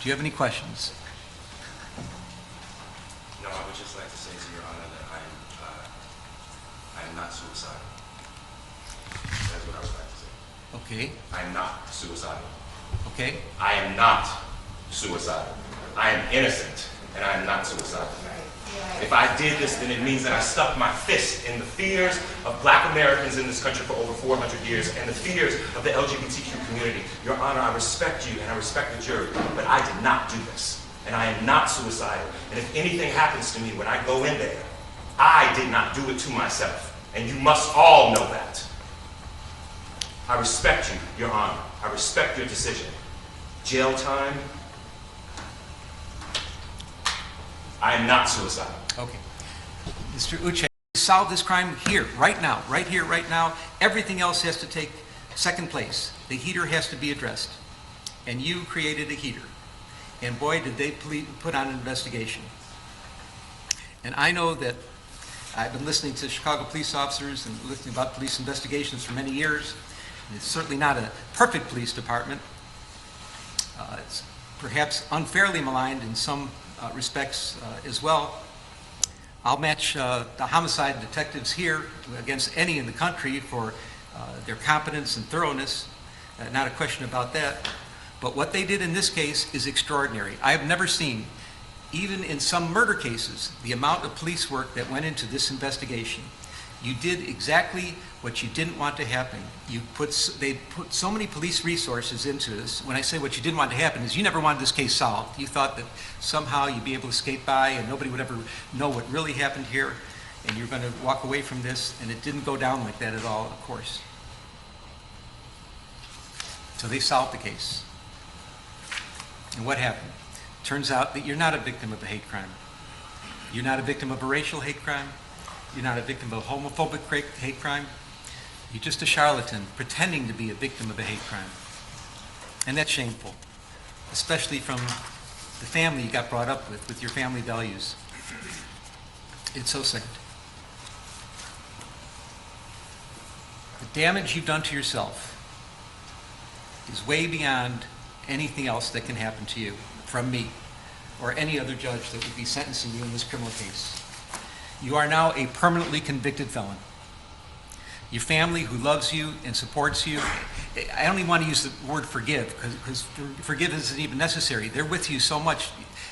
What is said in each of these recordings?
Do you have any questions? No, I would just like to say to Your Honor that I am not suicidal. That's what I would like to say. Okay. I am not suicidal. Okay. I am not suicidal. I am innocent, and I am not suicidal. If I did this, then it means that I stuck my fist in the fears of Black Americans in this country for over 400 years and the fears of the LGBTQ community. Your Honor, I respect you and I respect the jury, but I did not do this. And I am not suicidal. And if anything happens to me when I go in there, I did not do it to myself. And you must all know that. I respect you, Your Honor. I respect your decision. Jail time, I am not suicidal. Okay. Mr. Uche, solve this crime here, right now, right here, right now. Everything else has to take second place. The heater has to be addressed. And you created a heater. And boy, did they put on an investigation. And I know that I've been listening to Chicago police officers and listening about police investigations for many years. It's certainly not a perfect police department. It's perhaps unfairly maligned in some respects as well. I'll match the homicide detectives here against any in the country for their competence and thoroughness. Not a question about that. But what they did in this case is extraordinary. I have never seen, even in some murder cases, the amount of police work that went into this investigation. You did exactly what you didn't want to happen. They put so many police resources into this. When I say what you didn't want to happen is you never wanted this case solved. You thought that somehow you'd be able to skate by and nobody would ever know what really happened here, and you're going to walk away from this, and it didn't go down like that at all, of course. So they solved the case. And what happened? Turns out that you're not a victim of a hate crime. You're not a victim of a racial hate crime. You're not a victim of a homophobic hate crime. You're just a charlatan pretending to be a victim of a hate crime. And that's shameful, especially from the family you got brought up with your family values. It's so sad. The damage you've done to yourself is way beyond anything else that can happen to you from me or any other judge that would be sentencing you in this criminal case. You are now a permanently convicted felon. Your family who loves you and supports you, I don't even want to use the word forgive because forgive isn't even necessary. They're with you so much,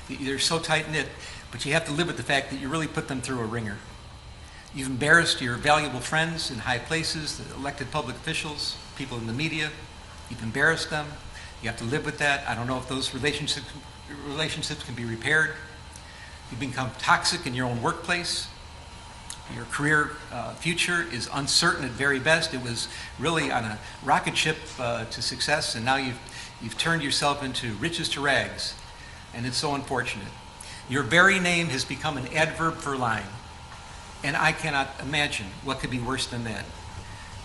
they're so tight-knit, but you have to live with the fact that you really put them through a ringer. You've embarrassed your valuable friends in high places, the elected public officials, people in the media. You've embarrassed them. You have to live with that. I don't know if those relationships can be repaired. You've become toxic in your own workplace. Your career future is uncertain at very best. It was really on a rocket ship to success, and now you've turned yourself into riches to rags, and it's so unfortunate. Your very name has become an adverb for lying, and I cannot imagine what could be worse than that.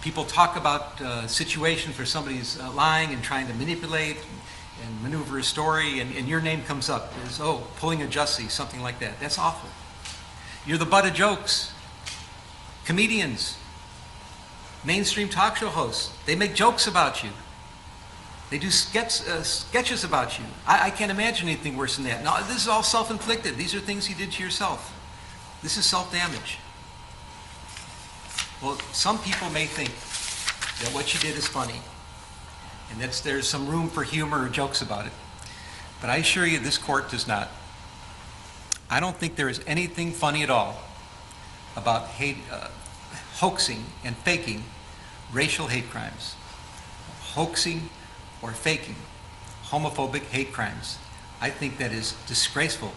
People talk about situations where somebody's lying and trying to manipulate and maneuver a story, and your name comes up as, oh, pulling a Jussie, something like that. That's awful. You're the butt of jokes. Comedians, mainstream talk show hosts, they make jokes about you. They do sketches about you. I can't imagine anything worse than that. Now, this is all self-inflicted. These are things you did to yourself. This is self-damage. Well, some people may think that what you did is funny, and that there's some room for humor or jokes about it. But I assure you, this court does not. I don't think there is anything funny at all about hoaxing and faking racial hate crimes, hoaxing or faking homophobic hate crimes. I think that is disgraceful.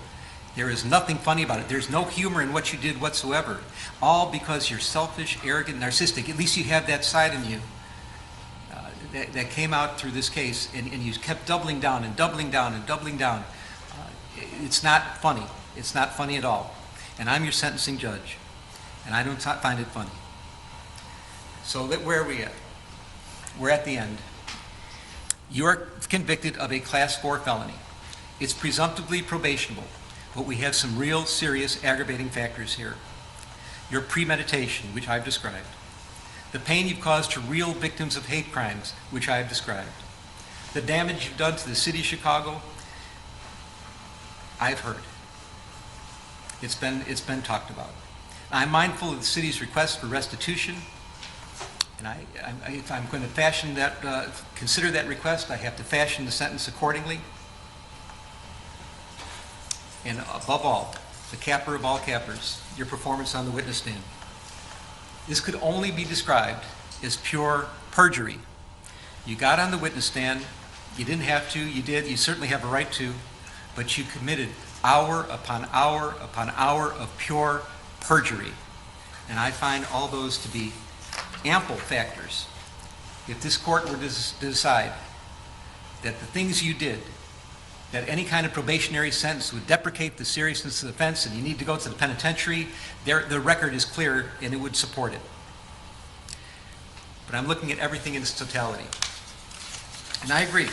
There is nothing funny about it. There's no humor in what you did whatsoever, all because you're selfish, arrogant, narcissistic. At least you have that side in you that came out through this case, and you kept doubling down and doubling down and doubling down. It's not funny. It's not funny at all. And I'm your sentencing judge, and I don't find it funny. So where are we at? We're at the end. You are convicted of a Class 4 felony. It's presumptively probationable, but we have some real serious aggravating factors here. Your premeditation, which I've described. The pain you've caused to real victims of hate crimes, which I have described. The damage you've done to the city of Chicago, I've heard. It's been talked about. I'm mindful of the city's request for restitution, and if I'm going to fashion that, consider that request, I have to fashion the sentence accordingly. And above all, the capper of all cappers, your performance on the witness stand. This could only be described as pure perjury. You got on the witness stand, you didn't have to, you did, you certainly have a right to, but you committed hour upon hour upon hour of pure perjury. And I find all those to be ample factors. If this court were to decide that the things you did, that any kind of probationary sentence would deprecate the seriousness of the offense and you need to go to the penitentiary, the record is clear and it would support it. But I'm looking at everything in its totality. And I agree.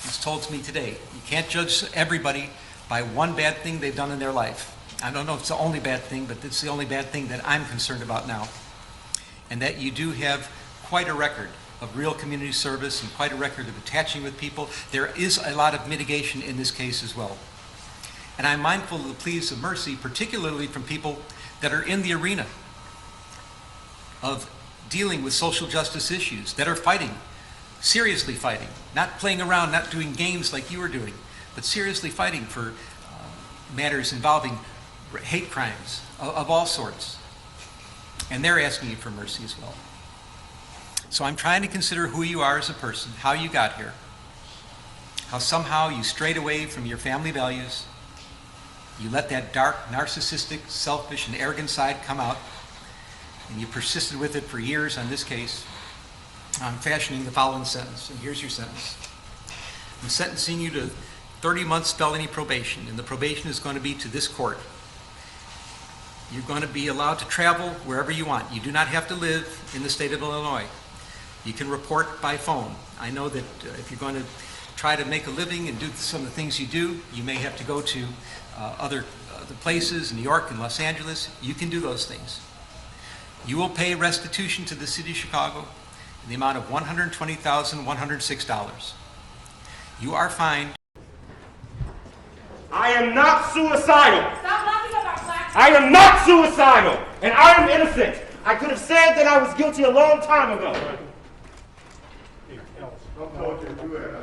It's told to me today, you can't judge everybody by one bad thing they've done in their life. I don't know if it's the only bad thing, but it's the only bad thing that I'm concerned about now. And that you do have quite a record of real community service and quite a record of attaching with people. There is a lot of mitigation in this case as well. And I'm mindful of the pleas of mercy, particularly from people that are in the arena of dealing with social justice issues, that are fighting, seriously fighting, not playing around, not doing games like you were doing, but seriously fighting for matters involving hate crimes of all sorts. And they're asking you for mercy as well. So I'm trying to consider who you are as a person, how you got here, how somehow you strayed away from your family values, you let that dark, narcissistic, selfish, and arrogant side come out, and you persisted with it for years on this case. I'm fashioning the following sentence, and here's your sentence. I'm sentencing you to 30 months felony probation, and the probation is going to be to this court. You're going to be allowed to travel wherever you want. You do not have to live in the state of Illinois. You can report by phone. I know that if you're going to try to make a living and do some of the things you do, you may have to go to other places, New York and Los Angeles. You can do those things. You will pay restitution to the city of Chicago in the amount of $120,106. You are fined. I am not suicidal. Stop laughing about black. I am not suicidal, and I am innocent. I could have said that I was guilty a long time ago. Don't do it.